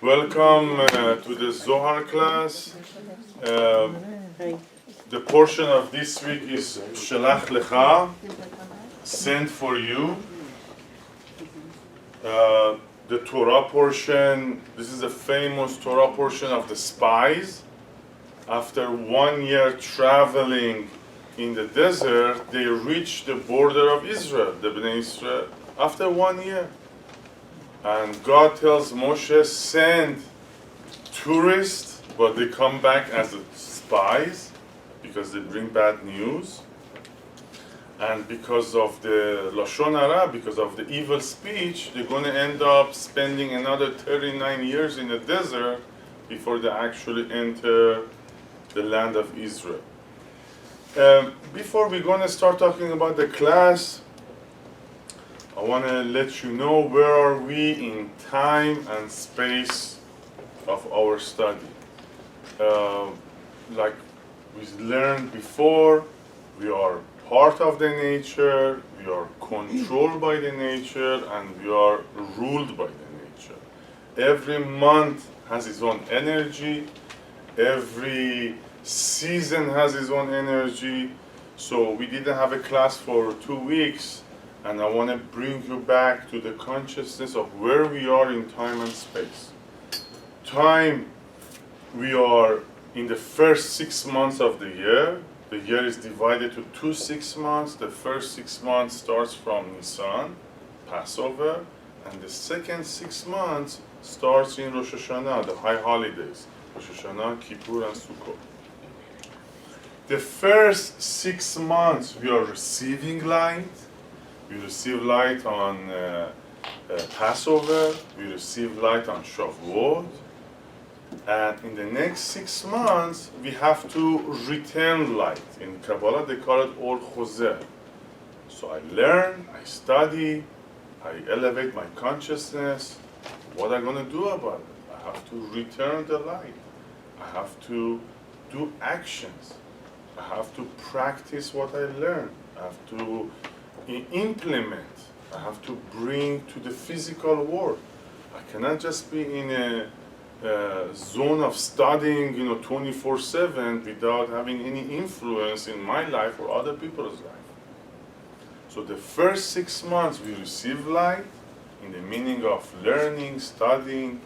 Welcome to the Zohar class. The portion of this week is Shelah, Lekha, sent for you. The Torah portion, this is a famous Torah portion of the spies. After 1 year traveling in the desert, they reached the border of Israel, the Bnei Israel, after 1 year. And God tells Moshe, send tourists, but they come back as spies because they bring bad news. And because of the Lashon Hara, because of the evil speech, they're going to end up spending another 39 years in the desert before they actually enter the land of Israel. Before we're going to start talking about the class, I want to let you know where are we in time and space of our study. Like we learned before, we are part of the nature, we are controlled by the nature, and we are ruled by the nature. Every month has its own energy, every season has its own energy. So we didn't have a class for 2 weeks, and I want to bring you back to the consciousness of where we are in time and space. Time, we are in the first 6 months of the year. The year is divided to 2 6 months. The first 6 months starts from Nisan, Passover, and the second 6 months starts in Rosh Hashanah, the high holidays, Rosh Hashanah, Kippur, and Sukkot. The first 6 months we are receiving light. We receive light on Passover, we receive light on Shavuot, and in the next 6 months we have to return light. In Kabbalah they call it Or Chozer. So I learn, I study, I elevate my consciousness. What am I going to do about it? I have to return the light. I have to do actions. I have to practice what I learned. I have to implement. I have to bring to the physical world. I cannot just be in a zone of studying, 24/7 without having any influence in my life or other people's life. So the first 6 months we receive light in the meaning of learning, studying.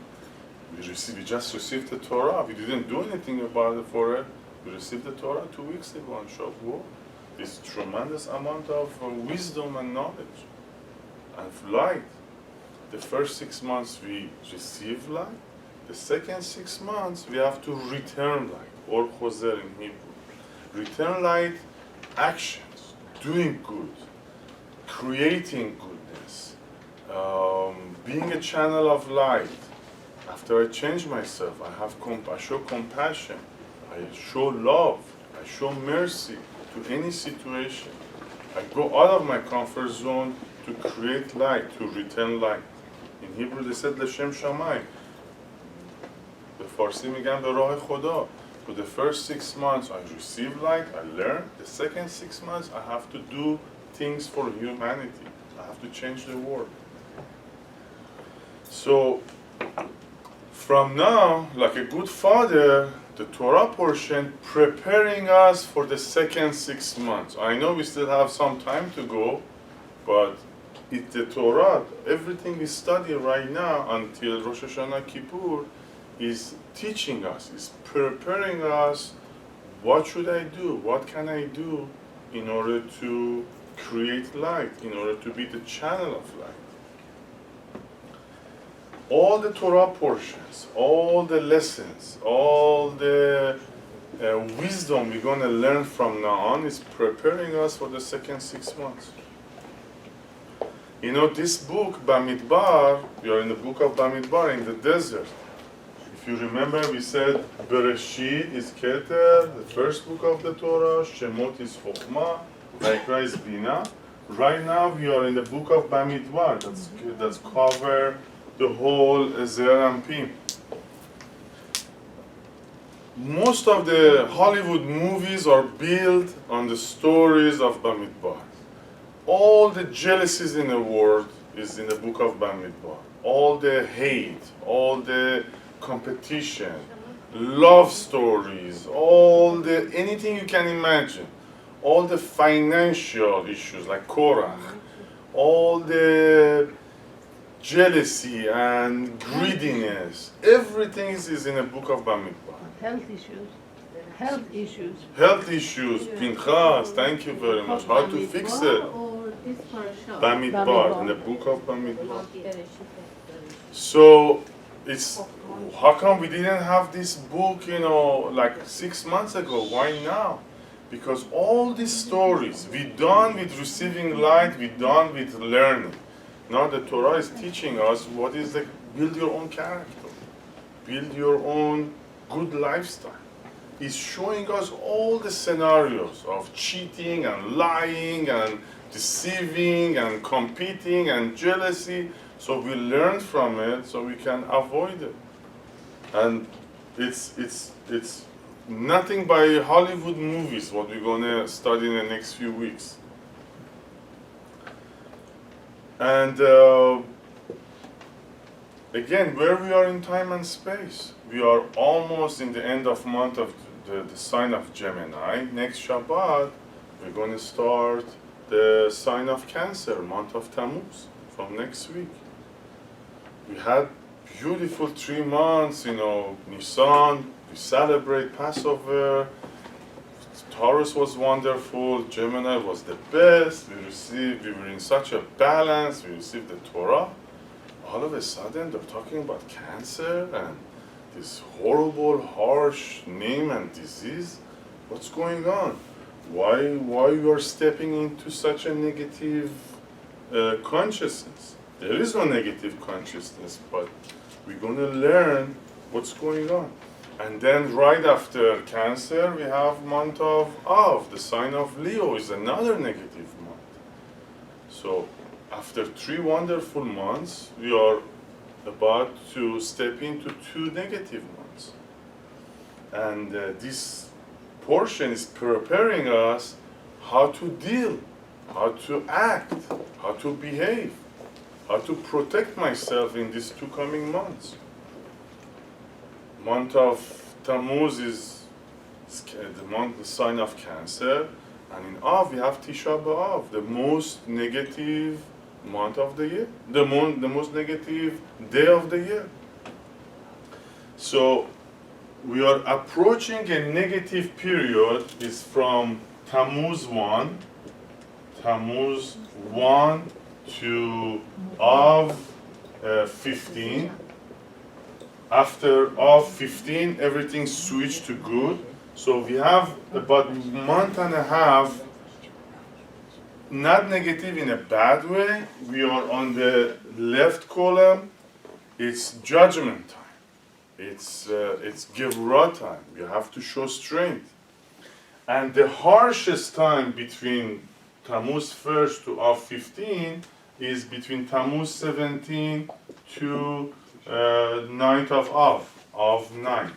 We just received the Torah. We didn't do anything about it for it. We received the Torah 2 weeks ago on Shavuot. This tremendous amount of wisdom and knowledge and light. The first 6 months we receive light. The second 6 months we have to return light, or chozer in Hebrew. Return light, actions, doing good, creating goodness, being a channel of light. After I change myself, I show compassion, I show love, I show mercy to any situation. I go out of my comfort zone to create light, to return light. In Hebrew they said L'Shem Shamayim. The Farsi میگن به راه خدا. For the first 6 months I receive light, I learn. The second 6 months I have to do things for humanity. I have to change the world. So from now, like a good father, the Torah portion preparing us for the second 6 months. I know we still have some time to go, but it's the Torah. Everything we study right now until Rosh Hashanah Kippur is teaching us, is preparing us. What should I do? What can I do in order to create light, in order to be the channel of light? All the Torah portions, all the lessons, all the wisdom we're going to learn from now on is preparing us for the second 6 months. This book, Bamidbar, we are in the book of Bamidbar in the desert. If you remember, we said Bereshit is Keter, the first book of the Torah, Shemot is Chokhmah, Vayikra is Bina. Right now we are in the book of Bamidbar, that's cover the whole Zer and Pim. Most of the Hollywood movies are built on the stories of Bamidbar. All the jealousies in the world is in the book of Bamidbar. All the hate, all the competition, love stories, anything you can imagine, all the financial issues like Korach, all the jealousy and greediness, everything is in a book of Bamidbar. Health issues, Pinchas, thank you very much. How to fix it? Bamidbar, in the book of Bamidbar. So it's, how come we didn't have this book, like 6 months ago? Why now? Because all these stories, we done with receiving light, we done with learning. Now the Torah is teaching us what is build your own character, build your own good lifestyle. It's showing us all the scenarios of cheating and lying and deceiving and competing and jealousy. So we learn from it so we can avoid it. And it's nothing by Hollywood movies, what we're gonna study in the next few weeks. And again, where we are in time and space, we are almost in the end of month of the sign of Gemini. Next Shabbat, we're going to start the sign of Cancer, month of Tammuz, from next week. We had beautiful 3 months, Nisan, we celebrate Passover, Taurus was wonderful, Gemini was the best, we were in such a balance, we received the Torah. All of a sudden, they're talking about cancer and this horrible, harsh name and disease. What's going on? Why you are stepping into such a negative consciousness? There is no negative consciousness, but we're going to learn what's going on. And then right after Cancer, we have month of Av, the sign of Leo is another negative month. So after 3 wonderful months, we are about to step into 2 negative months. And this portion is preparing us how to deal, how to act, how to behave, how to protect myself in these 2 coming months. Month of Tammuz is the sign of Cancer, and in Av we have Tisha B'Av, the most negative month of the year, the most negative day of the year. So we are approaching a negative period. Is from Tammuz 1 to Av 15. After Av 15, everything switched to good. So we have about a month and a half, not negative in a bad way. We are on the left column. It's judgment time. It's Gevurah time. You have to show strength. And the harshest time between Tammuz 1st to Av 15 is between Tammuz 17 to 9th of Av 9.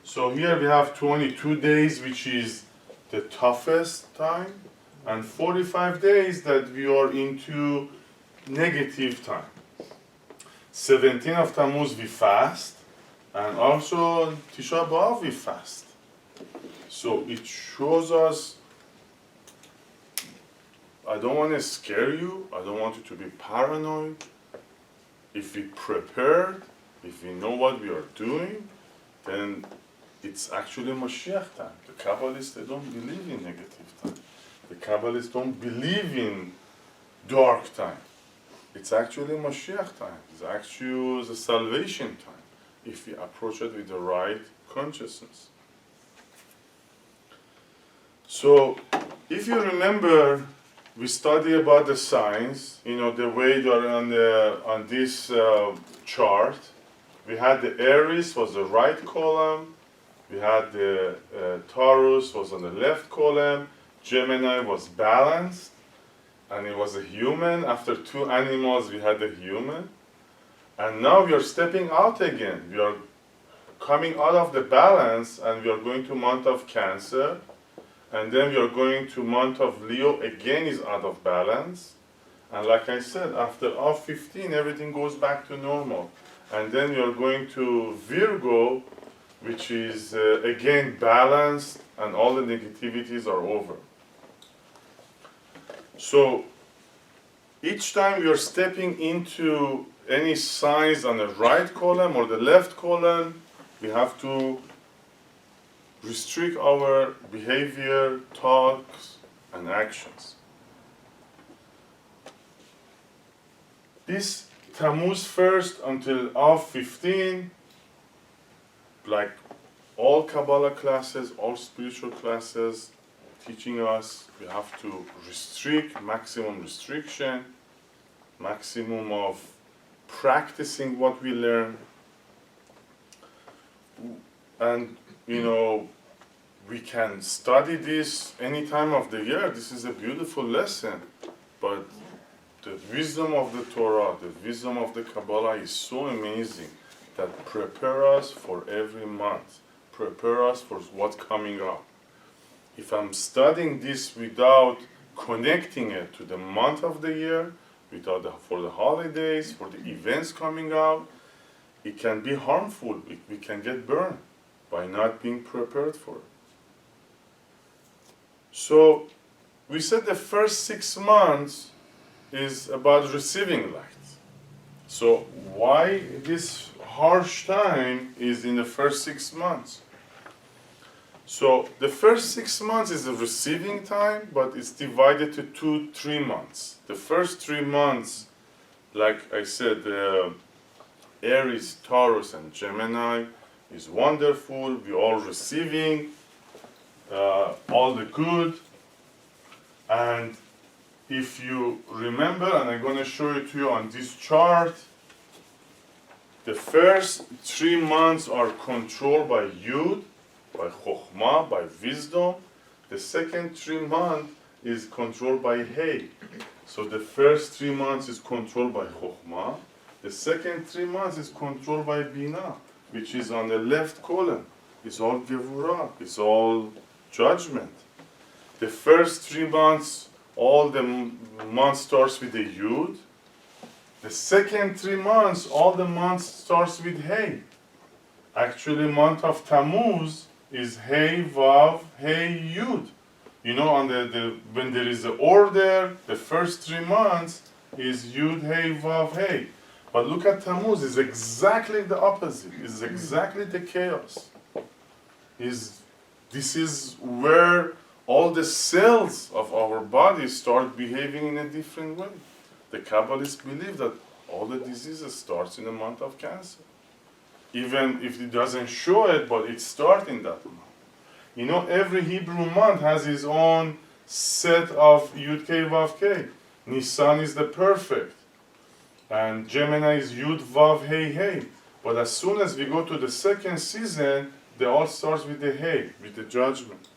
So here we have 22 days, which is the toughest time, and 45 days that we are into negative time. 17 of Tammuz we fast, and also Tisha B'Av we fast. So it shows us, I don't want to scare you, I don't want you to be paranoid. If we prepared, if we know what we are doing, then it's actually Mashiach time. The Kabbalists, they don't believe in negative time. The Kabbalists don't believe in dark time. It's actually Mashiach time. It's actually the salvation time, if we approach it with the right consciousness. So, if you remember, we study about the signs, the way they are on this chart. We had the Aries was the right column. We had the Taurus was on the left column. Gemini was balanced, and it was a human. After 2 animals, we had a human. And now we are stepping out again. We are coming out of the balance, and we are going to month of Cancer. And then we are going to month of Leo, again is out of balance. And like I said, after Av 15, everything goes back to normal. and then you're going to Virgo, which is again balanced, and all the negativities are over. So each time you're stepping into any signs on the right column or the left column, we have to restrict our behavior, thoughts, and actions. This Tammuz 1st until Av 15, like all Kabbalah classes, all spiritual classes, teaching us we have to restrict, maximum restriction, maximum of practicing what we learn. And we can study this any time of the year. This is a beautiful lesson, but the wisdom of the Torah, the wisdom of the Kabbalah is so amazing that prepare us for every month, prepare us for what's coming up. If I'm studying this without connecting it to the month of the year, for the holidays, for the events coming out, it can be harmful. We can get burned by not being prepared for it. So we said the first 6 months is about receiving light. So why this harsh time is in the first 6 months? So the first 6 months is the receiving time, but it's divided to 2-3 months. The first 3 months, like I said, Aries, Taurus, and Gemini is wonderful. We're all receiving all the good. And if you remember, and I'm going to show it to you on this chart, the first 3 months are controlled by Yud, by Chokhmah, by wisdom. The second 3 months is controlled by Hey. So the first 3 months is controlled by Chokhmah. The second 3 months is controlled by Binah, which is on the left column. It's all Gevurah, it's all judgment. The first 3 months, all the months starts with the Yud. The second 3 months, all the months starts with Hey. Actually, month of Tammuz is Hey, Vav, Hey, Yud. On when there is an order, the first 3 months is Yud, Hey, Vav, Hey. But look at Tammuz, it's exactly the opposite. It's exactly the chaos. This is where all the cells of our body start behaving in a different way. The Kabbalists believe that all the diseases starts in the month of Cancer. Even if it doesn't show it, but it starts in that month. Every Hebrew month has its own set of Yud K Vav K. Nisan is the perfect, and Gemini is Yud Vav Hey Hey. But as soon as we go to the second season, they all starts with the Hey, with the judgment.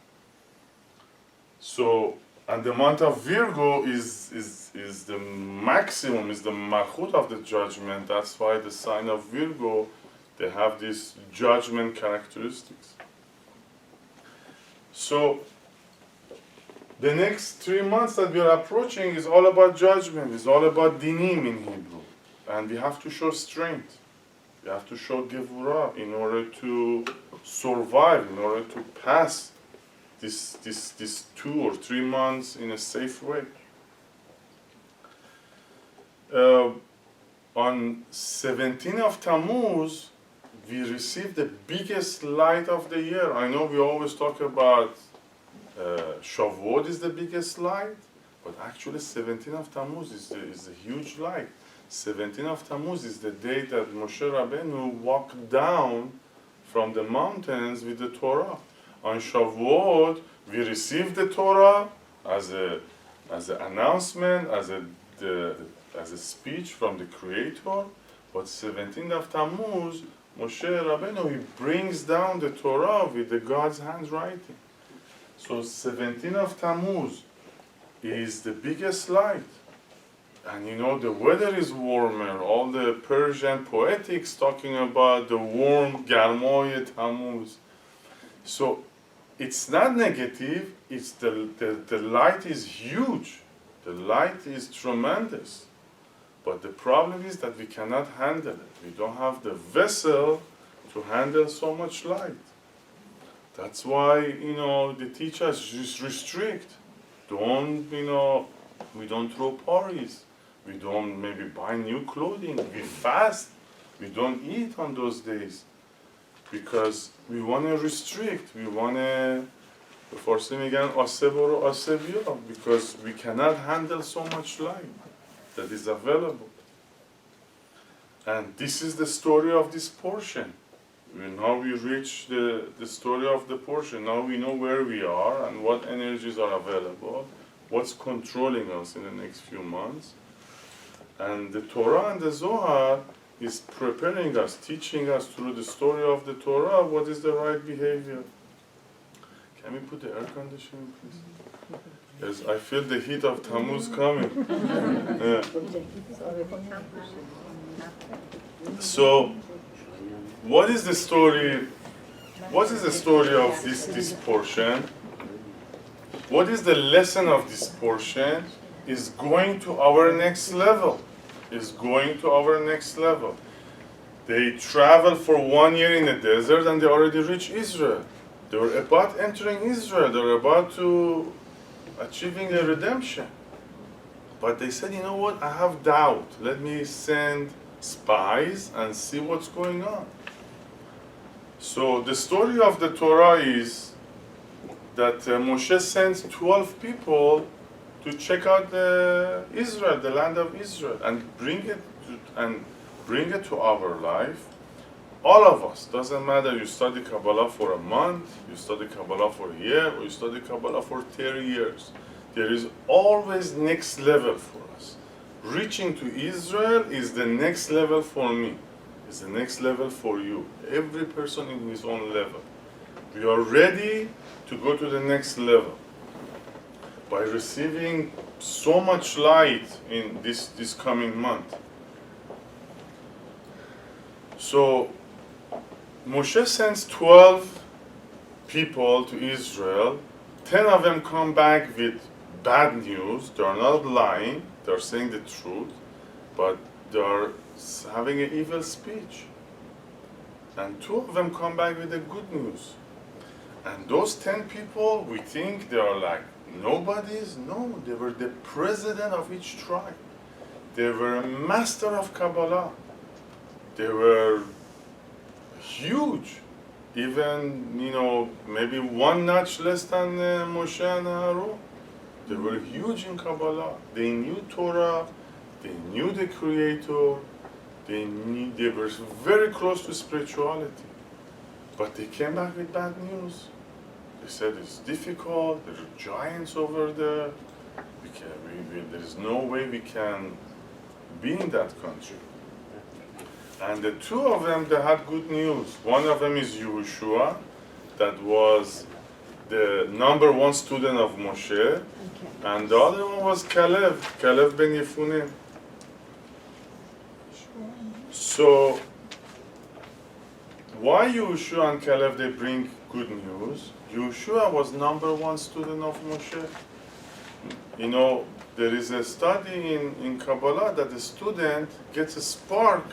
So, and the month of Virgo is the maximum, is the Malchut of the judgment. That's why the sign of Virgo, they have these judgment characteristics. So, the next 3 months that we are approaching is all about judgment, is all about dinim in Hebrew. And we have to show strength. We have to show gevurah in order to survive, in order to pass this 2 or 3 months in a safe way. On 17th of Tammuz, we receive the biggest light of the year. I know we always talk about Shavuot is the biggest light, but actually 17th of Tammuz is a huge light. 17th of Tammuz is the day that Moshe Rabbeinu walked down from the mountains with the Torah. On Shavuot, we receive the Torah as an announcement, as a speech from the Creator. But 17th of Tammuz, Moshe Rabbeinu, he brings down the Torah with the God's handwriting. So 17th of Tammuz is the biggest light. And the weather is warmer. All the Persian poetics talking about the warm Garmoy Tammuz. So it's not negative, it's the light is huge. The light is tremendous. But the problem is that we cannot handle it. We don't have the vessel to handle so much light. That's why, the teachers just restrict. Don't, we don't throw parties. We don't maybe buy new clothing. We fast. We don't eat on those days. Because we want to restrict. We want to, به فارسی میگن آسه برو آسه بیا. Because we cannot handle so much light that is available. And this is the story of this portion. Now we reach the story of the portion. Now we know where we are and what energies are available, what's controlling us in the next few months. And the Torah and the Zohar is preparing us, teaching us through the story of the Torah what is the right behavior. Can we put the air conditioning, please? Yes, I feel the heat of Tammuz coming. Yeah. So, what is the story? What is the story of this portion? What is the lesson of this portion? Is going to our next level. Is going to our next level. They traveled for 1 year in the desert and they already reached Israel. They were about entering Israel. They were about to achieving a redemption. But they said, you know what? I have doubt. Let me send spies and see what's going on. So the story of the Torah is that Moshe sends 12 people to check out Israel, the land of Israel, and bring it to our life. All of us, doesn't matter you study Kabbalah for a month, you study Kabbalah for a year, or you study Kabbalah for 30 years. There is always next level for us. Reaching to Israel is the next level for me. It's the next level for you. Every person in his own level. We are ready to go to the next level. By receiving so much light in this coming month. So, Moshe sends 12 people to Israel. 10 of them come back with bad news. They are not lying. They are saying the truth. But they are having an evil speech. And 2 of them come back with the good news. And those 10 people, we think they are like nobodies. No, they were the president of each tribe. They were a master of Kabbalah. They were huge. Even, maybe 1 notch less than Moshe and Aaron. They were huge in Kabbalah. They knew Torah. They knew the Creator. They were very close to spirituality. But they came back with bad news. They said it's difficult. There are giants over there. There is no way we can be in that country. And the 2 of them, they had good news. One of them is Yehoshua, that was the #1 student of Moshe. And the other one was Caleb ben Yefuneh. So, why Yehoshua and Caleb, they bring good news? Yehoshua was #1 student of Moshe. There is a study in Kabbalah that the student gets a spark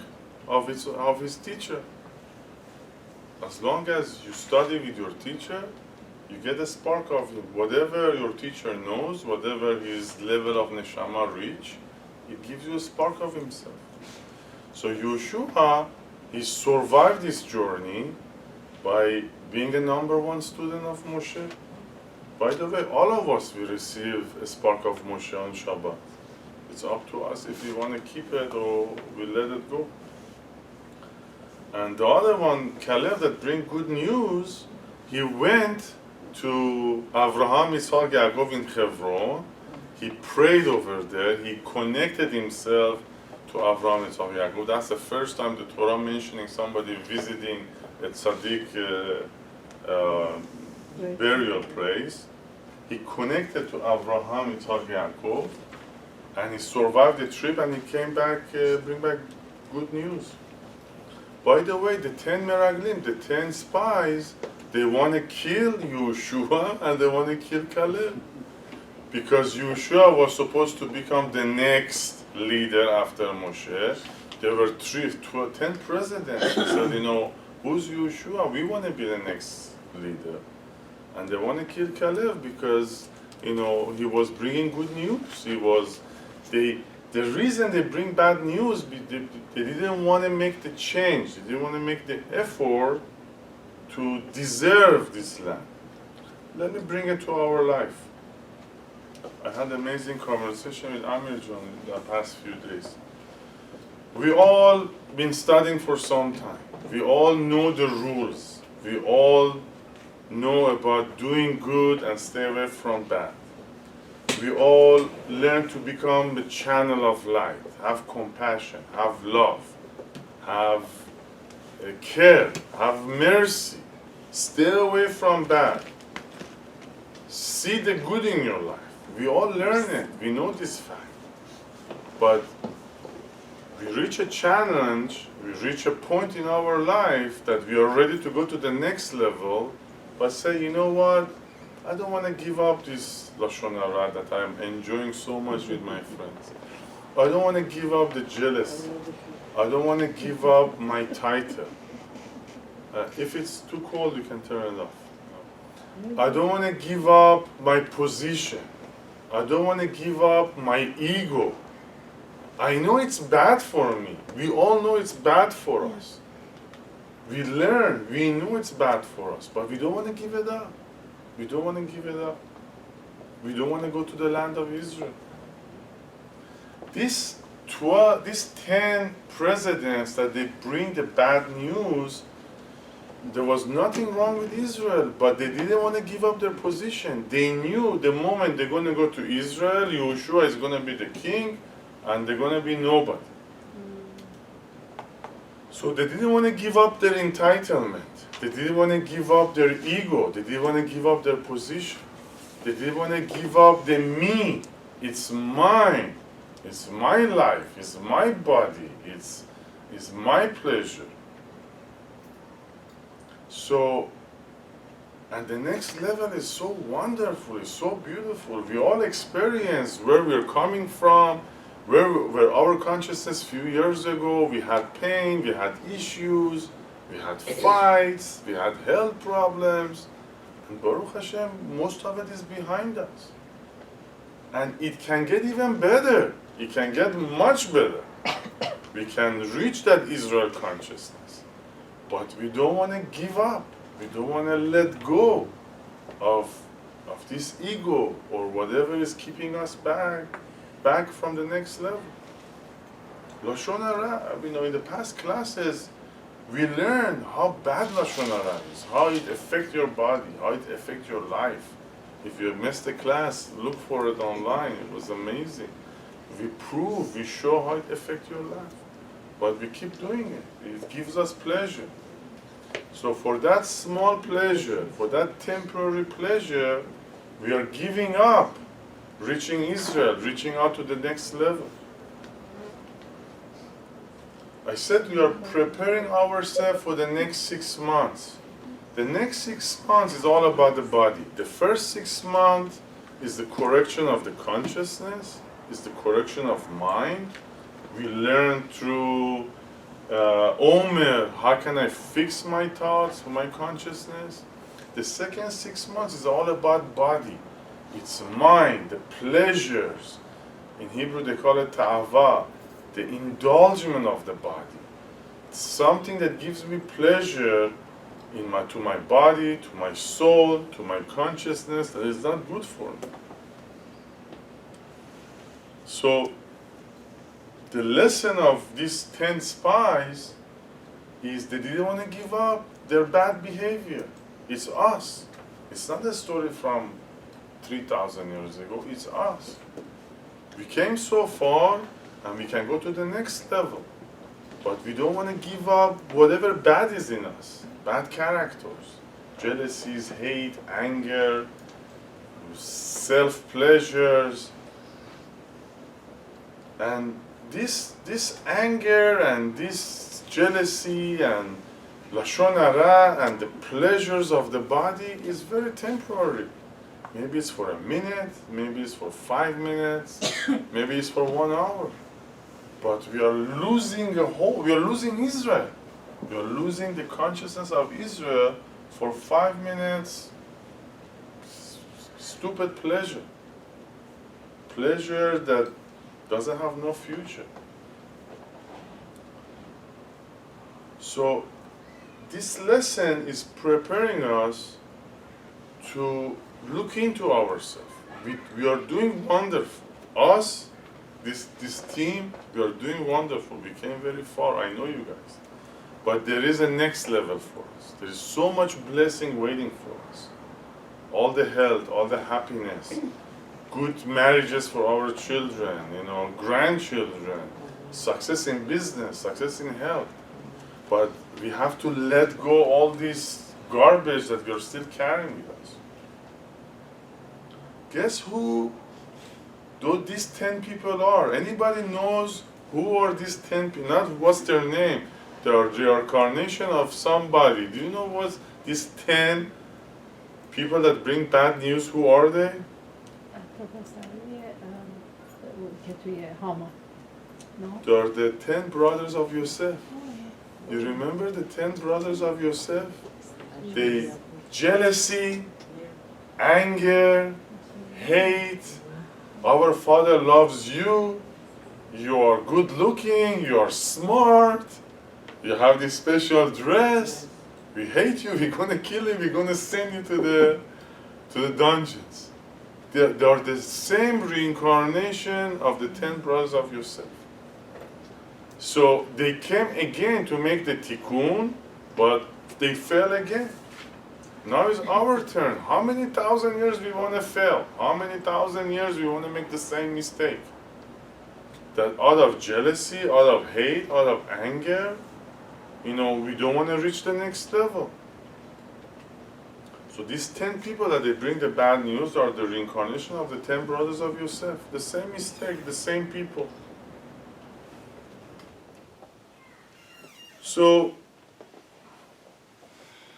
of his teacher. As long as you study with your teacher, you get a spark of him. Whatever your teacher knows, whatever his level of neshama reach, it gives you a spark of himself. So Yehoshua, he survived this journey by being a #1 student of Moshe. By the way, all of us will receive a spark of Moshe on Shabbat. It's up to us if we want to keep it or we let it go. And the other one, Caleb, that bring good news, he went to Avraham, Yitzhak, Yaakov in Hebron. He prayed over there. He connected himself to Avraham, Yitzhak, Yaakov. That's the first time the Torah mentioning somebody visiting a tzaddik burial place. He connected to Avraham, Yitzhak, Yaakov, and he survived the trip, and he came back, bring back good news. By the way, the 10 meraglim, the 10 spies, they want to kill Yehoshua and they want to kill Caleb. Because Yehoshua was supposed to become the next leader after Moshe. There were 10 presidents. They said, who's Yeshua? We want to be the next leader. And they want to kill Caleb because, he was bringing good news. The reason they bring bad news, they didn't want to make the change. They didn't want to make the effort to deserve this land. Let me bring it to our life. I had an amazing conversation with Amir John in the past few days. We all been studying for some time. We all know the rules. We all know about doing good and stay away from bad. We all learn to become the channel of light, have compassion, have love, have care, have mercy. Stay away from bad. See the good in your life. We all learn it. We know this fact. But we reach a challenge, we reach a point in our life that we are ready to go to the next level, but say, you know what? I don't want to give up this Lashon Hara that I am enjoying so much with my friends. I don't want to give up the jealousy. I don't want to give up my title. If it's too cold, you can turn it off. I don't want to give up my position. I don't want to give up my ego. I know it's bad for me. We all know it's bad for us. We learn, we know it's bad for us, but we don't want to give it up. We don't want to give it up. We don't want to go to the land of Israel. These 10 presidents that they bring the bad news, there was nothing wrong with Israel, but they didn't want to give up their position. They knew the moment they're going to go to Israel, Yeshua is going to be the king, and they're going to be nobody. So they didn't want to give up their entitlement. They didn't want to give up their ego. They didn't want to give up their position. They didn't want to give up the me. It's mine. It's my life. It's my body. It's my pleasure. So, and the next level is so wonderful. It's so beautiful. We all experience where we're coming from, where our consciousness few years ago, we had pain, we had issues, we had fights, we had health problems, and Baruch Hashem, most of it is behind us. And it can get even better. It can get much better. We can reach that Israel consciousness. But we don't want to give up. We don't want to let go of this ego or whatever is keeping us back from the next level. Lashon Hara, in the past classes, we learned how bad Lashon Hara is, how it affects your body, how it affects your life. If you missed the class, look for it online. It was amazing. We show how it affects your life. But we keep doing it. It gives us pleasure. So for that small pleasure, for that temporary pleasure, we are giving up reaching Israel, reaching out to the next level. I said we are preparing ourselves for the next 6 months. The next 6 months is all about the body. The first 6 months is the correction of the consciousness, is the correction of mind. We learn through Omer, how can I fix my thoughts, my consciousness? The second 6 months is all about body. It's mind, the pleasures. In Hebrew they call it ta'ava, the indulgence of the body. It's something that gives me pleasure to my body, to my soul, to my consciousness, that is not good for me. So, the lesson of these 10 spies is they didn't want to give up their bad behavior. It's us. It's not a story from 3,000 years ago, it's us. We came so far and we can go to the next level. But we don't want to give up whatever bad is in us, bad characters, jealousies, hate, anger, self-pleasures. And this anger and this jealousy and Lashon Hara and the pleasures of the body is very temporary. Maybe it's for a minute, maybe it's for 5 minutes, maybe it's for 1 hour. But we are losing we are losing Israel. We are losing the consciousness of Israel for 5 minutes stupid pleasure. Pleasure that doesn't have no future. So this lesson is preparing us to look into ourselves. We are doing wonderful. Us, this team, we are doing wonderful. We came very far, I know you guys. But there is a next level for us. There is so much blessing waiting for us. All the health, all the happiness, good marriages for our children, grandchildren, success in business, success in health. But we have to let go all this garbage that we are still carrying with us. Guess who these 10 people are? Anybody knows who are these 10 people? Not what's their name. They are the reincarnation of somebody. Do you know what these 10 people that bring bad news, who are they? They are the 10 brothers of Yosef. You remember the 10 brothers of Yosef? The jealousy, anger, hate. Our father loves you. You are good looking. You are smart. You have this special dress. We hate you. We're gonna kill you. We're gonna send you to the dungeons. They are the same reincarnation of the 10 brothers of Yosef. So they came again to make the tikkun, but they fell again. Now it's our turn. How many thousand years we want to fail? How many thousand years we want to make the same mistake? That out of jealousy, out of hate, out of anger, we don't want to reach the next level. So these 10 people that they bring the bad news are the reincarnation of the 10 brothers of Yosef. The same mistake, the same people. So,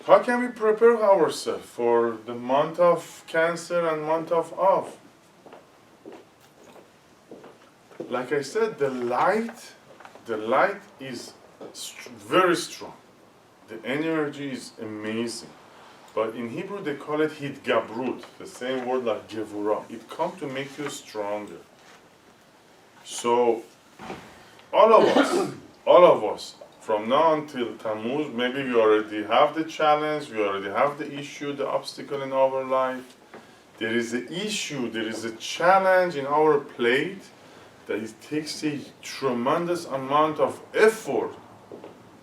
how can we prepare ourselves for the month of Cancer and month of Av? Like I said, the light is very strong. The energy is amazing. But in Hebrew they call it hitgabrut, the same word like gevurah. It comes to make you stronger. So, all of us, from now until Tammuz, maybe we already have the challenge, we already have the issue, the obstacle in our life. There is an issue, there is a challenge in our plate that it takes a tremendous amount of effort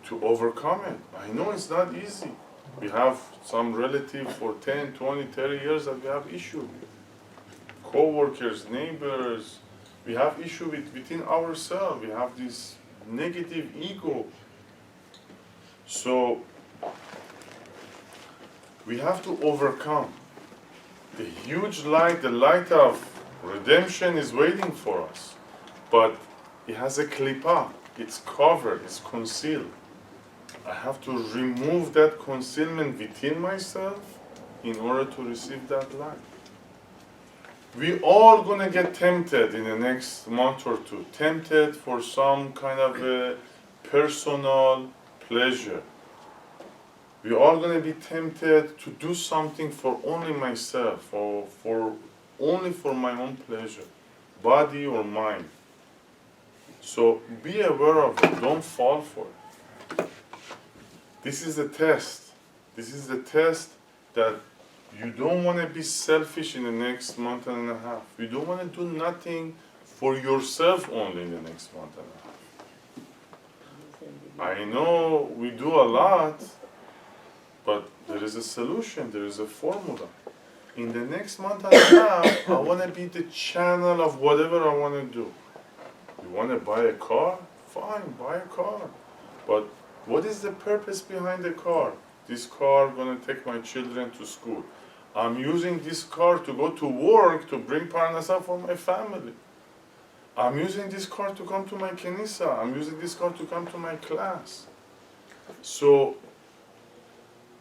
to overcome it. I know it's not easy. We have some relative for 10, 20, 30 years that we have issue with. Co-workers, neighbors, we have issue within ourselves. We have this negative ego. So we have to overcome. The huge light, the light of redemption is waiting for us. But it has a klipa, it's covered, it's concealed. I have to remove that concealment within myself in order to receive that light. We all gonna get tempted in the next month or two, tempted for some kind of a personal pleasure. We all gonna be tempted to do something for only myself, or only for my own pleasure, body or mind. So be aware of it, don't fall for it. This is a test. This is the test that you don't want to be selfish in the next month and a half. You don't want to do nothing for yourself only in the next month and a half. I know we do a lot, but there is a solution, there is a formula. In the next month and a half, I want to be the channel of whatever I want to do. You want to buy a car? Fine, buy a car. But what is the purpose behind the car? This car going to take my children to school. I'm using this car to go to work to bring parnasa for my family. I'm using this car to come to my kenisa. I'm using this car to come to my class. So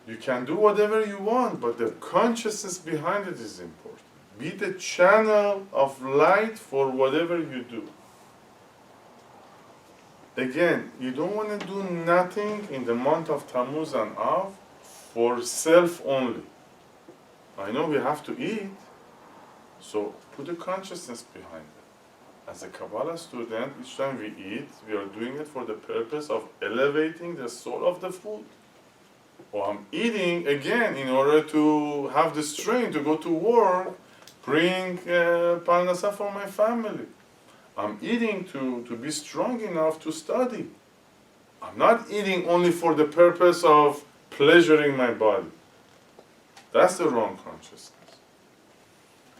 you can do whatever you want, but the consciousness behind it is important. Be the channel of light for whatever you do. again, you don't want to do nothing in the month of Tammuz and Av for self only. I know we have to eat, so put a consciousness behind it. As a Kabbalah student, each time we eat, we are doing it for the purpose of elevating the soul of the food. Or I'm eating again in order to have the strength to go to work, bring parnasa for my family. I'm eating to be strong enough to study. I'm not eating only for the purpose of pleasuring my body. That's the wrong consciousness.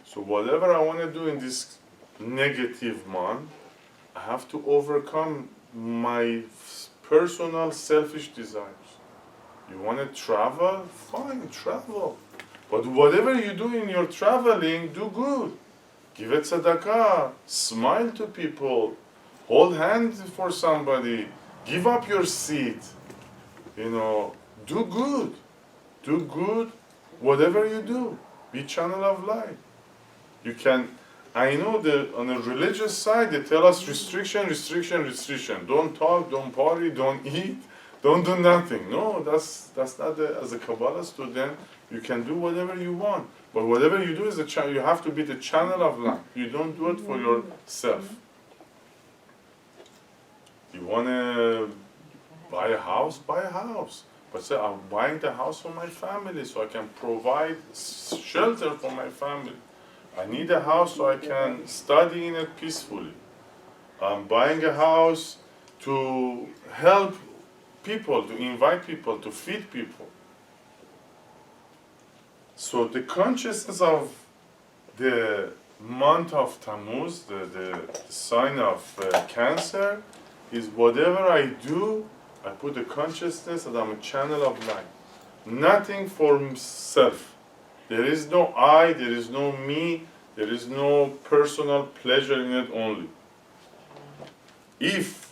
So whatever I want to do in this negative month, I have to overcome my personal selfish desires. You want to travel? Fine, travel. But whatever you do in your traveling, do good. Give it tzedakah, smile to people, hold hands for somebody, give up your seat. Do good. Do good, whatever you do. Be channel of light. You can, I know that on the religious side, they tell us restriction, restriction, restriction. Don't talk, don't party, don't eat, don't do nothing. No, that's not as a Kabbalah student, you can do whatever you want. But whatever you do is you have to be the channel of light. You don't do it for yourself. You want to buy a house? Buy a house. But say, I'm buying the house for my family so I can provide shelter for my family. I need a house so I can study in it peacefully. I'm buying a house to help people, to invite people, to feed people. So the consciousness of the month of Tammuz, the sign of Cancer, is whatever I do, I put the consciousness that I'm a channel of light. Nothing for self. There is no I, there is no me, there is no personal pleasure in it only. If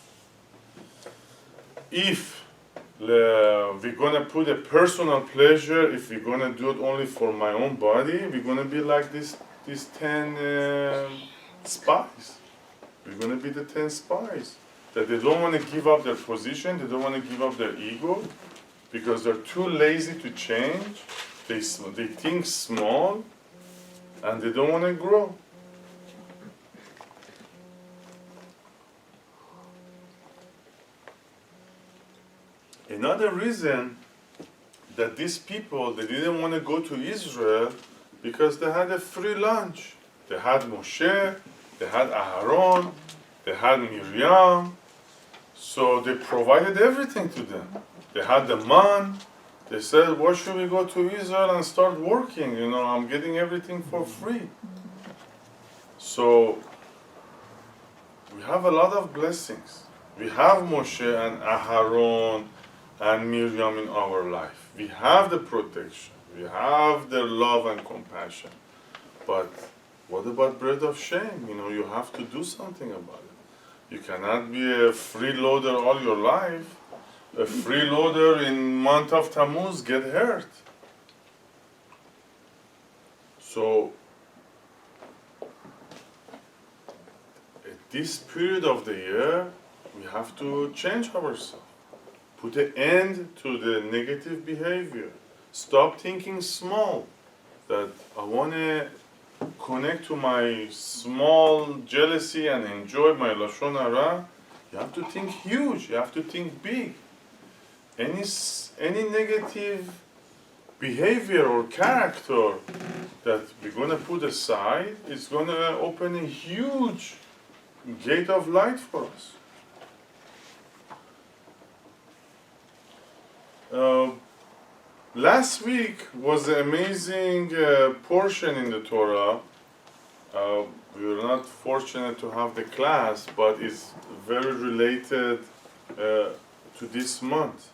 we're gonna put a personal pleasure, if we're gonna do it only for my own body, we're gonna be like these 10 spies. We're gonna be the 10 spies that they don't want to give up their position, they don't want to give up their ego, because they're too lazy to change. They think small, and they don't want to grow. Another reason that these people, they didn't want to go to Israel because they had a free lunch. They had Moshe, they had Aharon, they had Miriam, so they provided everything to them. They had the man. They said, why should we go to Israel and start working? I'm getting everything for free. So we have a lot of blessings. We have Moshe and Aharon and Miriam in our life. We have the protection. We have their love and compassion. But what about bread of shame? You have to do something about it. You cannot be a freeloader all your life. A freeloader in month of Tammuz get hurt. So at this period of the year, we have to change ourselves. Put an end to the negative behavior. Stop thinking small. That I want to connect to my small jealousy and enjoy my Lashon Hara. You have to think huge. You have to think big. Any negative behavior or character that we're going to put aside is going to open a huge gate of light for us. Last week was an amazing portion in the Torah. We were not fortunate to have the class, but it's very related to this month.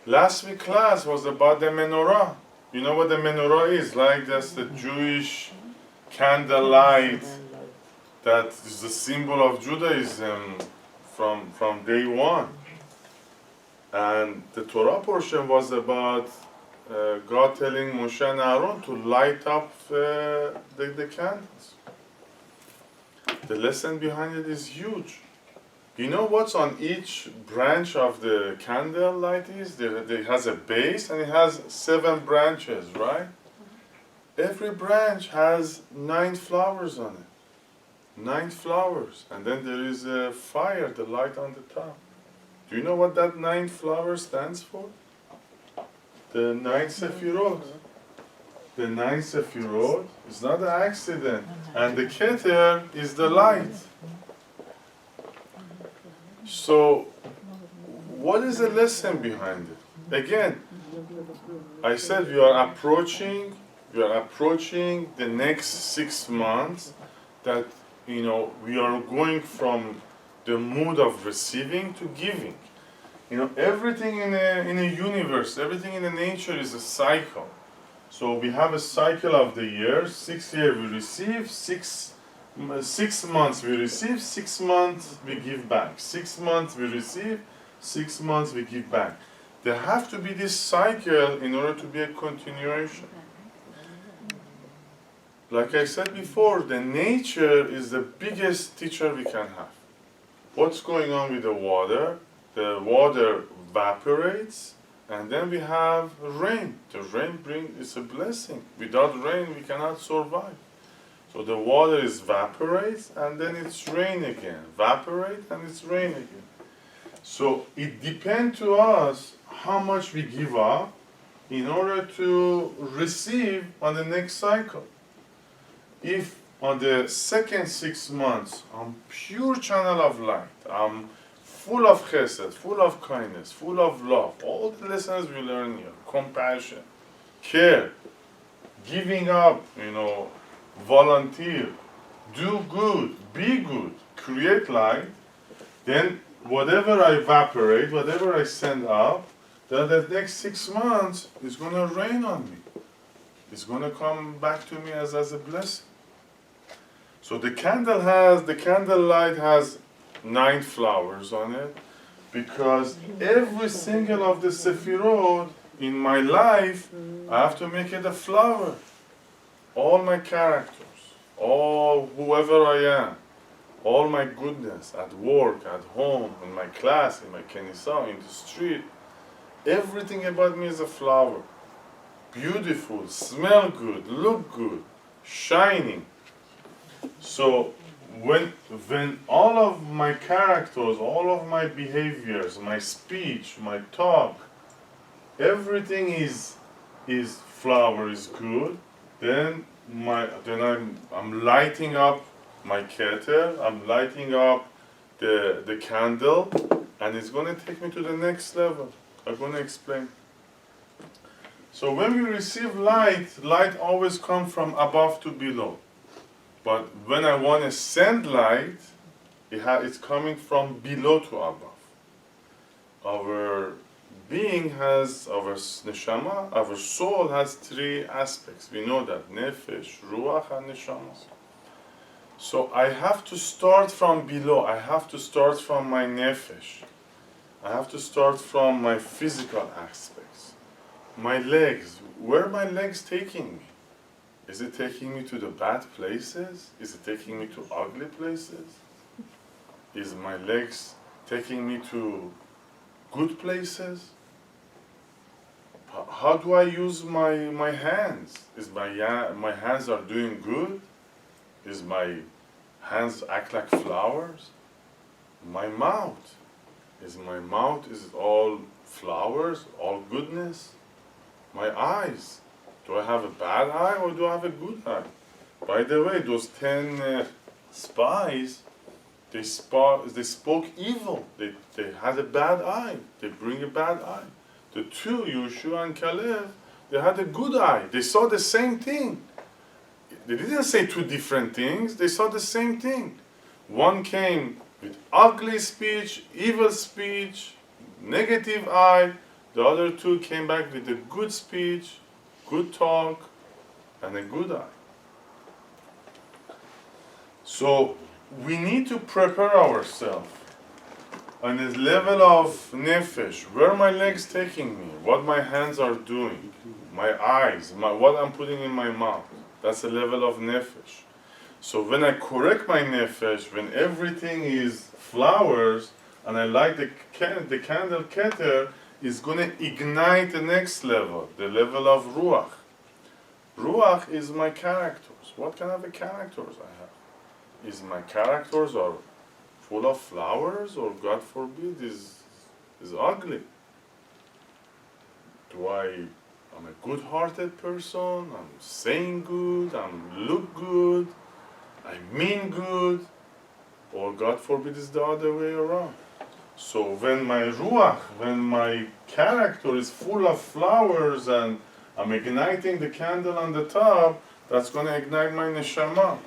Last week's class was about the menorah. You know what the menorah is? Like that's the Jewish candlelight that is the symbol of Judaism from day one. And the Torah portion was about God telling Moshe and Aaron to light up the candles. The lesson behind it is huge. You know what's on each branch of the candle light is? There has a base and it has 7 branches, right? Every branch has 9 flowers on it. 9 flowers. And then there is a fire, the light on the top. Do you know what that 9 flowers stands for? The 9 Sefirot. The 9 Sefirot is not an accident. And the Keter is the light. So, what is the lesson behind it? Again, I said we are approaching the next 6 months that, we are going from the mood of receiving to giving. Everything in a universe, everything in the nature is a cycle. So we have a cycle of the year. 6 years we receive, 6 months we receive, 6 months we give back. 6 months we receive, 6 months we give back. There have to be this cycle in order to be a continuation. Like I said before, the nature is the biggest teacher we can have. What's going on with the water? The water evaporates, and then we have rain. The rain is a blessing. Without rain, we cannot survive. So the water evaporates, and then it's rain again. Evaporate, and it's rain again. So it depends to us how much we give up in order to receive on the next cycle. If on the second 6 months, I'm pure channel of light, I'm full of chesed, full of kindness, full of love, all the lessons we learn here, compassion, care, giving up, volunteer, do good, be good, create light, then whatever I evaporate, whatever I send up, then the next 6 months is going to rain on me. It's going to come back to me as a blessing. So the candle light has 9 flowers on it, because every single of the Sefirot in my life, I have to make it a flower. All my characters, all whoever I am, all my goodness at work, at home, in my class, in my kenisa, in the street, everything about me is a flower. Beautiful, smell good, look good, shining. So when all of my characters, all of my behaviors, my speech, my talk, everything is flower, is good, then I'm lighting up my keter, I'm lighting up the candle, and it's going to take me to the next level. I'm going to explain. So when we receive light always comes from above to below. But when I want to send light, it's coming from below to above. Our being has, our neshama, our soul has 3 aspects. We know that, nefesh, ruach, and neshama. So I have to start from below. I have to start from my nefesh. I have to start from my physical aspects. My legs, where are my legs taking me? Is it taking me to the bad places? Is it taking me to ugly places? Is my legs taking me to good places? How do I use my hands? Is my hands are doing good? Is my hands act like flowers? My mouth. Is it all flowers, all goodness? My eyes. Do I have a bad eye or do I have a good eye? By the way, those 10 spies, they spoke evil. They had a bad eye. They bring a bad eye. The 2, Yeshua and Caleb, they had a good eye. They saw the same thing. They didn't say 2 different things. They saw the same thing. One came with ugly speech, evil speech, negative eye. The other 2 came back with a good speech, good talk, and a good eye. So we need to prepare ourselves on the level of nefesh. Where are my legs taking me? What my hands are doing? My eyes, what I'm putting in my mouth. That's the level of nefesh. So when I correct my nefesh, when everything is flowers, and I light the candle keter, is going to ignite the next level, the level of ruach. Ruach is my characters. What kind of a characters I have? Is my characters are full of flowers, or God forbid is ugly? I'm a good-hearted person, I'm saying good, I'm look good, I mean good, or God forbid is the other way around. So when my ruach, when my character is full of flowers and I'm igniting the candle on the top, that's going to ignite my neshama.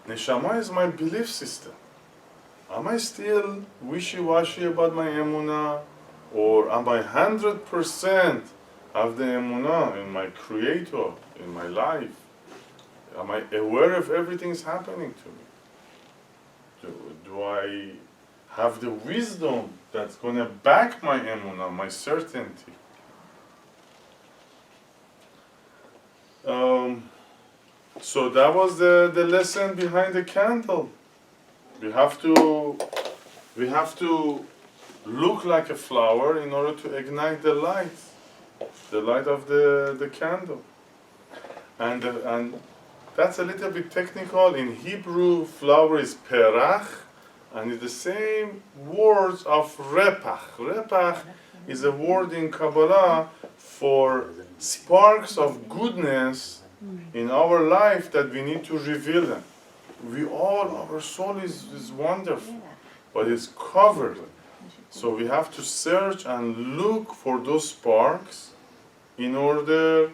Neshama is my belief system. Am I still wishy-washy about my emunah, or am I 100% of the emunah in my Creator, in my life? Am I aware of everything's happening to me? Do I have the wisdom that's going to back my emunah, my certainty? So that was the lesson behind the candle. We have to look like a flower in order to ignite the light of the candle. And that's a little bit technical. In Hebrew, flower is perach, and it's the same words of repach. Repach is a word in Kabbalah for sparks of goodness in our life that we need to reveal them. Our soul is wonderful, but it's covered. So we have to search and look for those sparks in order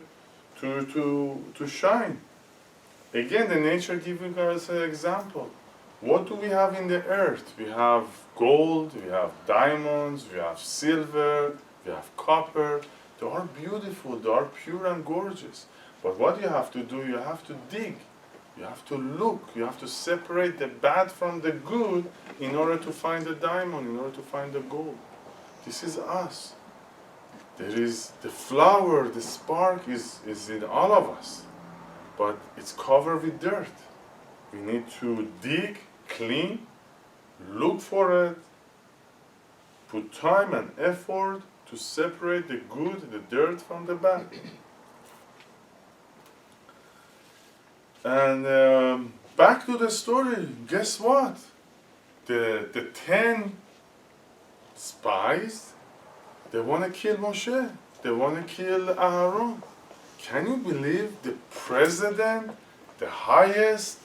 to shine. Again, the nature giving us an example. What do we have in the earth? We have gold, we have diamonds, we have silver, we have copper. They are beautiful, they are pure and gorgeous. But what you have to do, you have to dig. You have to look, you have to separate the bad from the good in order to find the diamond, in order to find the gold. This is us. There is the flower, the spark is in all of us, but it's covered with dirt. We need to dig, clean, look for it, put time and effort to separate the good, the dirt from the bad. And back to the story, guess what? The 10 spies, they want to kill Moshe. They want to kill Aaron. Can you believe the president, the highest,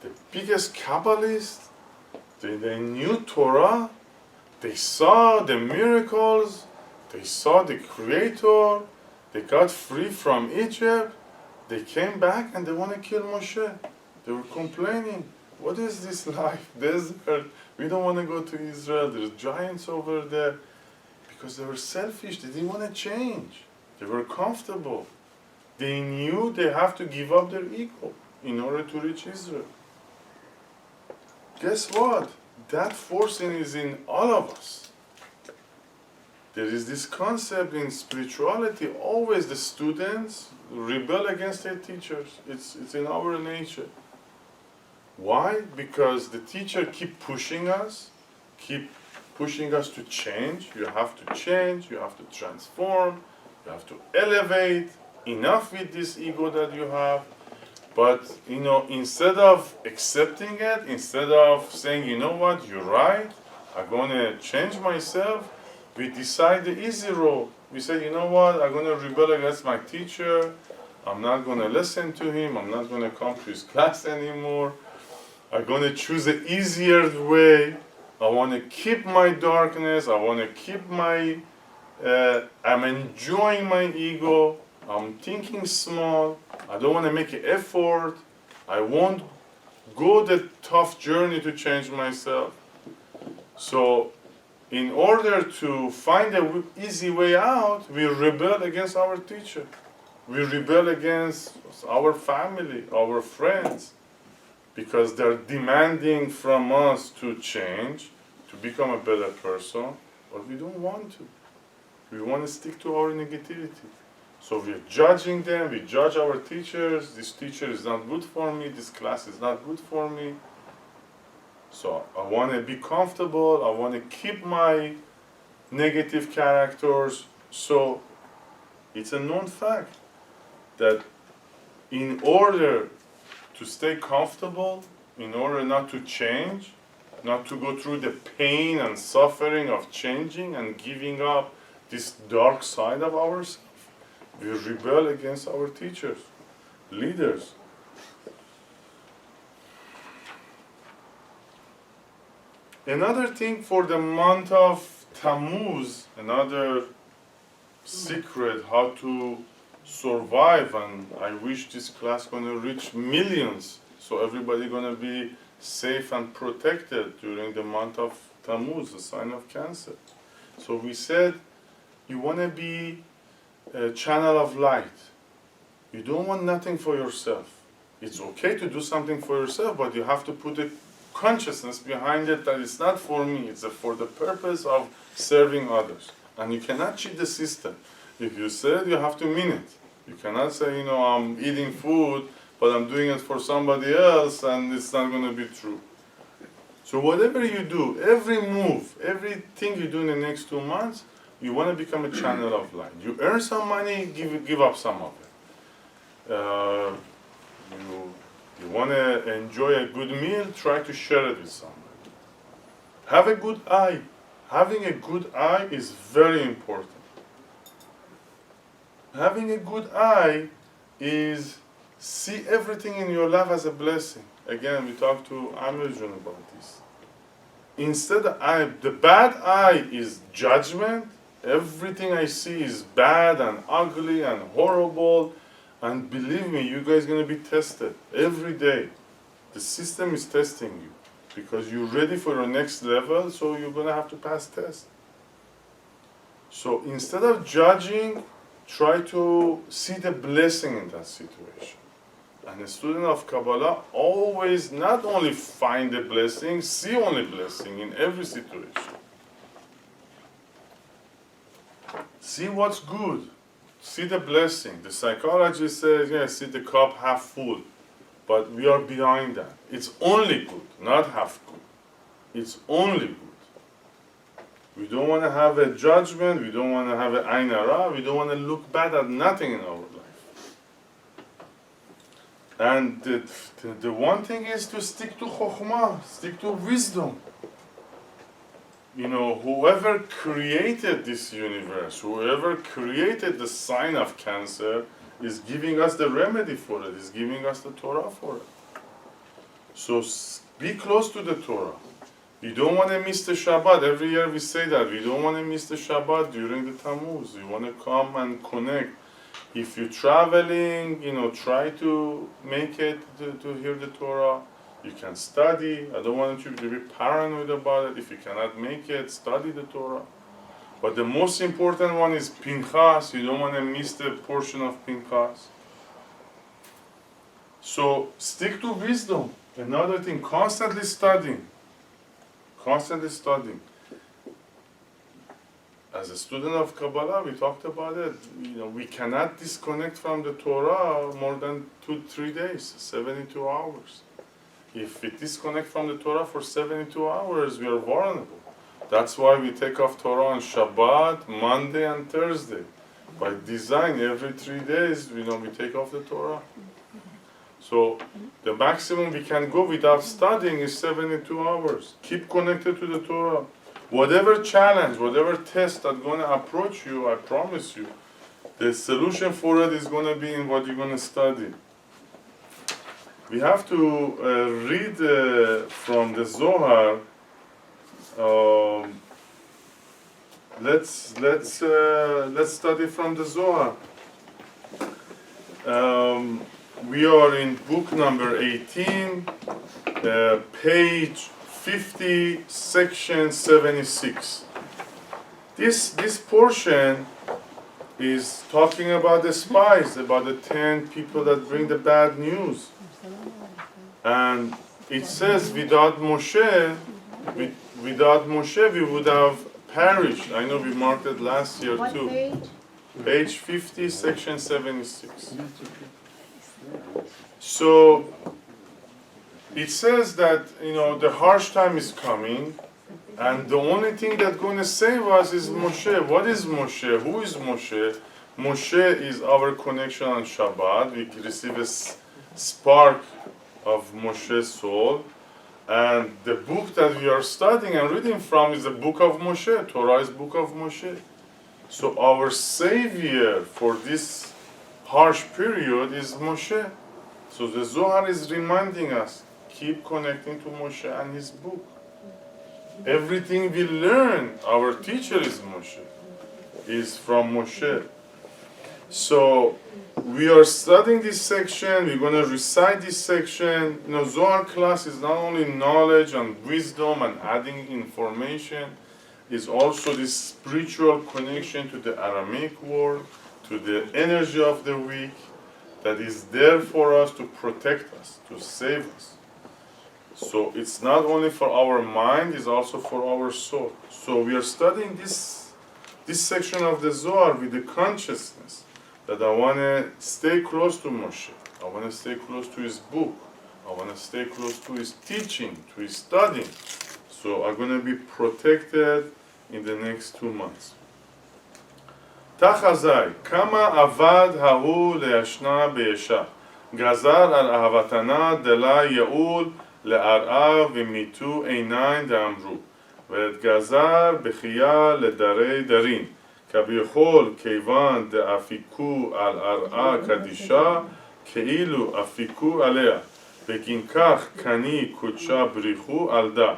the biggest Kabbalist, they knew Torah, they saw the miracles, they saw the Creator, they got free from Egypt, they came back and they want to kill Moshe. They were complaining, what is this life, desert, we don't want to go to Israel, there's giants over there. Because they were selfish, they didn't want to change. They were comfortable. They knew they have to give up their ego in order to reach Israel. Guess what? That forcing is in all of us. There is this concept in spirituality, always the students rebel against their teachers. It's in our nature. Why? Because the teacher keep pushing us to change. You have to change, you have to transform, you have to elevate. Enough with this ego that you have. But, instead of accepting it, instead of saying, you know what, you're right, I'm going to change myself, we decide the easy road. We say, you know what, I'm going to rebel against my teacher, I'm not going to listen to him, I'm not going to come to his class anymore, I'm going to choose the easier way. I want to keep my darkness, I want to keep I'm enjoying my ego, I'm thinking small, I don't want to make an effort, I won't go the tough journey to change myself. So, in order to find an easy way out, we rebel against our teacher. We rebel against our family, our friends, because they're demanding from us to change, to become a better person, but we don't want to. We want to stick to our negativity. So we're judging them, we judge our teachers, this teacher is not good for me, this class is not good for me. So I want to be comfortable, I want to keep my negative characters. So it's a known fact that in order to stay comfortable, in order not to change, not to go through the pain and suffering of changing and giving up this dark side of ourselves, we rebel against our teachers, leaders. Another thing for the month of Tammuz, another secret how to survive, and I wish this class gonna reach millions, so everybody gonna be safe and protected during the month of Tammuz, the sign of Cancer. So we said you wanna be a channel of light. You don't want nothing for yourself. It's okay to do something for yourself, but you have to put a consciousness behind it that it's not for me, it's for the purpose of serving others. And you cannot cheat the system. If you said, you have to mean it. You cannot say, I'm eating food, but I'm doing it for somebody else, and it's not going to be true. So whatever you do, every move, everything you do in the next 2 months, you want to become a channel of light. You earn some money, give up some of it. You want to enjoy a good meal, try to share it with somebody. Have a good eye. Having a good eye is very important. Having a good eye is see everything in your life as a blessing. Again, we talked to Amazon about this. Instead, the bad eye is judgment. Everything I see is bad and ugly and horrible. And believe me, you guys are going to be tested every day. The system is testing you because you're ready for your next level, so you're going to have to pass tests. So instead of judging, try to see the blessing in that situation. And a student of Kabbalah always not only find the blessing, see only blessing in every situation. See what's good. See the blessing. The psychologist says, yeah, see the cup half full. But we are behind that. It's only good, not half good. It's only good. We don't want to have a judgment. We don't want to have an ayn hara. We don't want to look bad at nothing in our life. And the one thing is to stick to chokhmah, stick to wisdom. Whoever created this universe, whoever created the sign of Cancer, is giving us the remedy for it, is giving us the Torah for it. So be close to the Torah. You don't want to miss the Shabbat. Every year we say that. We don't want to miss the Shabbat during the Tammuz. You want to come and connect. If you're traveling, try to make it to hear the Torah. You can study. I don't want you to be paranoid about it. If you cannot make it, study the Torah. But the most important one is Pinchas. You don't want to miss the portion of Pinchas. So stick to wisdom. Another thing, constantly studying. Constantly studying. As a student of Kabbalah, we talked about it. We cannot disconnect from the Torah more than 2-3 days, 72 hours. If we disconnect from the Torah for 72 hours, we are vulnerable. That's why we take off Torah on Shabbat, Monday, and Thursday. By design, every 3 days, we take off the Torah. So the maximum we can go without studying is 72 hours. Keep connected to the Torah. Whatever challenge, whatever test that's going to approach you, I promise you, the solution for it is going to be in what you're going to study. We have to read from the Zohar. Let's study from the Zohar. We are in book number 18, page 50, section 76. This portion is talking about the spies, about the 10 people that bring the bad news. And it says, without Moshe, we would have perished. I know we marked it last year What too. page? Page 50, section 76. So it says that, the harsh time is coming, and the only thing that's going to save us is Moshe. What is Moshe? Who is Moshe? Moshe is our connection on Shabbat. We receive a spark of Moshe's soul. And the book that we are studying and reading from is the book of Moshe. Torah is book of Moshe. So our savior for this harsh period is Moshe. So the Zohar is reminding us, keep connecting to Moshe and his book. Everything we learn, our teacher is Moshe, is from Moshe. So we are studying this section, we're going to recite this section. Zohar class is not only knowledge and wisdom and adding information, it's also this spiritual connection to the Aramaic world, to the energy of the week that is there for us to protect us, to save us. So it's not only for our mind, it's also for our soul. So we are studying this section of the Zohar with the consciousness that I want to stay close to Moshe. I want to stay close to his book. I want to stay close to his teaching, to his studying. So I'm going to be protected in the next 2 months. Tachazai, kama avad hahu le'ashna be'esha, gazar al ahavatana dela yaul le'ar'a v'mitu einain de'amru, ve'et gazar b'chiya le'darei darin, כביכול כיוון דאפיקו על ארעה קדישה כאילו אפיקו עליה וכן כך כני קודשה בריחו על דה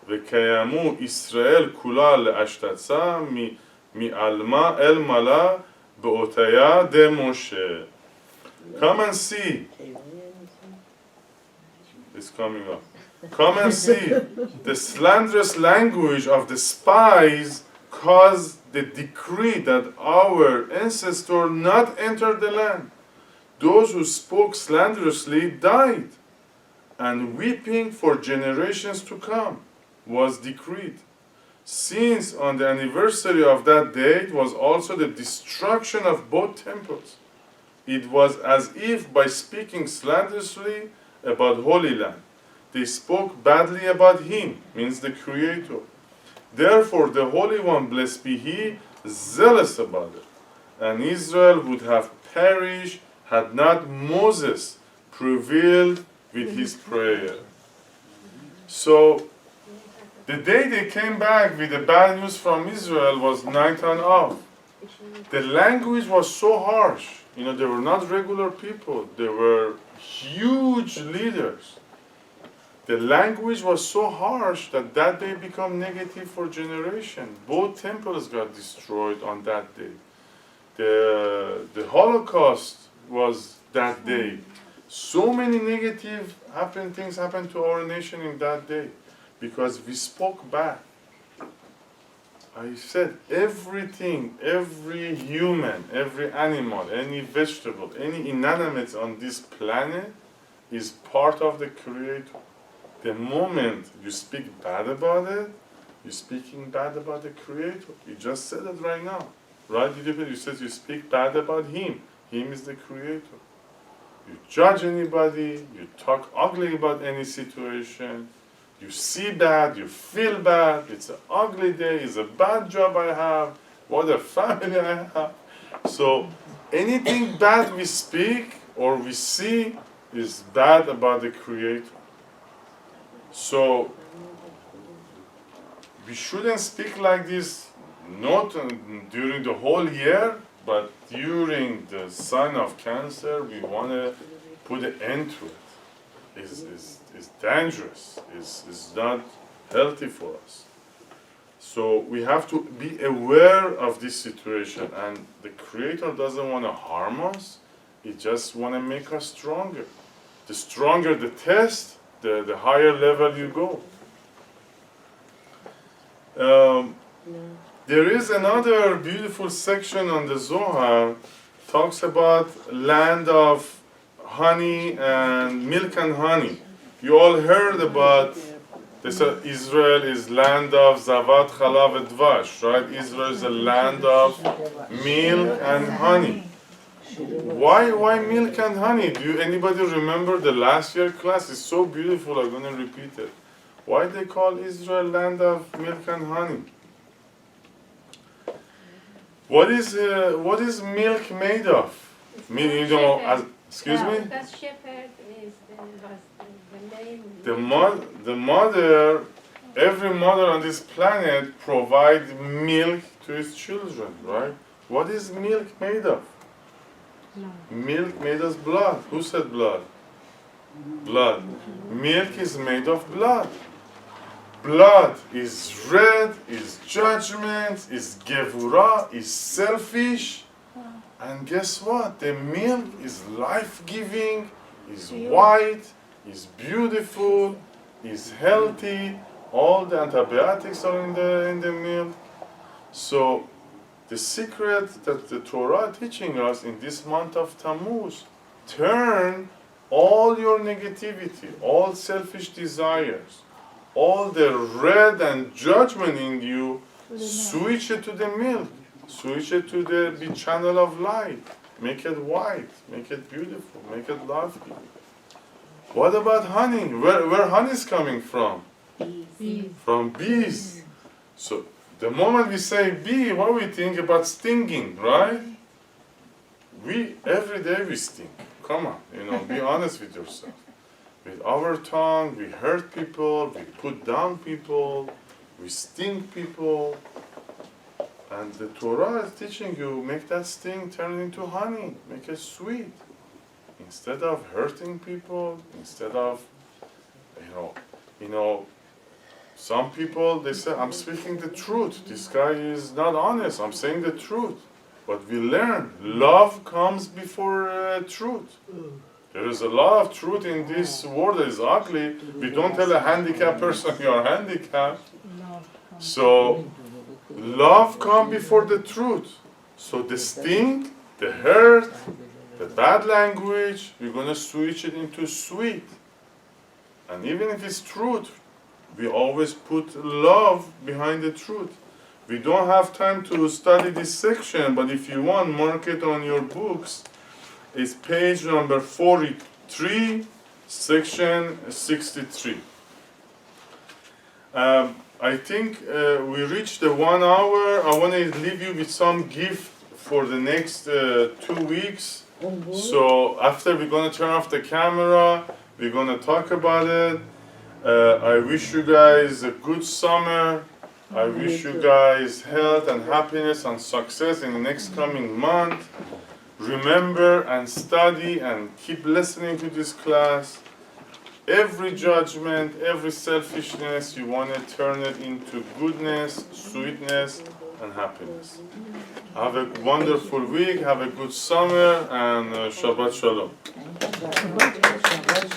וקיימו ישראל כולה להשתצה מעלמה אל מעלה באותיה דמשה. Come and see. It's coming up. Come and see. The slanderous language of the spies caused the decree that our ancestor not enter the land. Those who spoke slanderously died, and weeping for generations to come was decreed. Since on the anniversary of that date was also the destruction of both temples, it was as if by speaking slanderously about Holy Land, they spoke badly about Him, means the Creator. Therefore, the Holy One, blessed be He, zealous about it. And Israel would have perished had not Moses prevailed with his prayer. So, the day they came back with the bad news from Israel was Nighton Av. The language was so harsh. They were not regular people. They were huge leaders. The language was so harsh that day became negative for generation. Both temples got destroyed on that day. The Holocaust was that day. So many negative things happened to our nation in that day because we spoke back. I said everything, every human, every animal, any vegetable, any inanimate on this planet is part of the Creator. The moment you speak bad about it, you're speaking bad about the Creator. You just said it right now. Right? You said you speak bad about Him. Him is the Creator. You judge anybody, you talk ugly about any situation, you see bad, you feel bad, it's an ugly day, it's a bad job I have, what a family I have. So anything bad we speak or we see is bad about the Creator. So we shouldn't speak like this not during the whole year, but during the sign of Cancer, we want to put an end to it. It's dangerous. It's not healthy for us. So we have to be aware of this situation, and the Creator doesn't want to harm us. He just want to make us stronger. The stronger the test, the higher level you go. There is another beautiful section on the Zohar, talks about land of honey and milk and honey. You all heard about They said Israel is land of Zavat Chalav Dvash, right? Israel is a land of milk and honey. Why milk and honey? Do anybody remember the last year class? It's so beautiful, I'm going to repeat it. Why they call Israel land of milk and honey? What is milk made of? Excuse me? Because shepherd is the name. The mother, every mother on this planet provides milk to its children, right? What is milk made of? Milk made of blood. Who said blood? Blood. Milk is made of blood. Blood is red, is judgment, is gevurah, is selfish. And guess what? The milk is life-giving, is white, is beautiful, is healthy. All the antibiotics are in the milk. So the secret that the Torah is teaching us in this month of Tammuz, turn all your negativity, all selfish desires, all the red and judgment in you, switch it to the milk. Switch it to the big channel of light. Make it white. Make it beautiful. Make it lovely. What about honey? Where honey is coming from? Bees. From bees. So the moment we say bee, what we think about stinging, right? Every day we sting. Come on, be honest with yourself. With our tongue, we hurt people, we put down people, we sting people. And the Torah is teaching you, make that sting turn into honey, make it sweet. Instead of hurting people, instead of, some people, they say, I'm speaking the truth. This guy is not honest, I'm saying the truth. But we learn, love comes before truth. There is a lot of truth in this world that is ugly. We don't tell a handicapped person you are handicapped. So, love comes before the truth. So the sting, the hurt, the bad language, we're going to switch it into sweet. And even if it's truth, we always put love behind the truth. We don't have time to study this section, but if you want, mark it on your books. It's page number 43, section 63. I think we reached the 1 hour. I want to leave you with some gift for the next 2 weeks. So after we're going to turn off the camera, we're going to talk about it. I wish you guys a good summer. I wish you guys health and happiness and success in the next coming month. Remember and study and keep listening to this class. Every judgment, every selfishness, you want to turn it into goodness, sweetness, and happiness. Have a wonderful week, have a good summer, and Shabbat Shalom.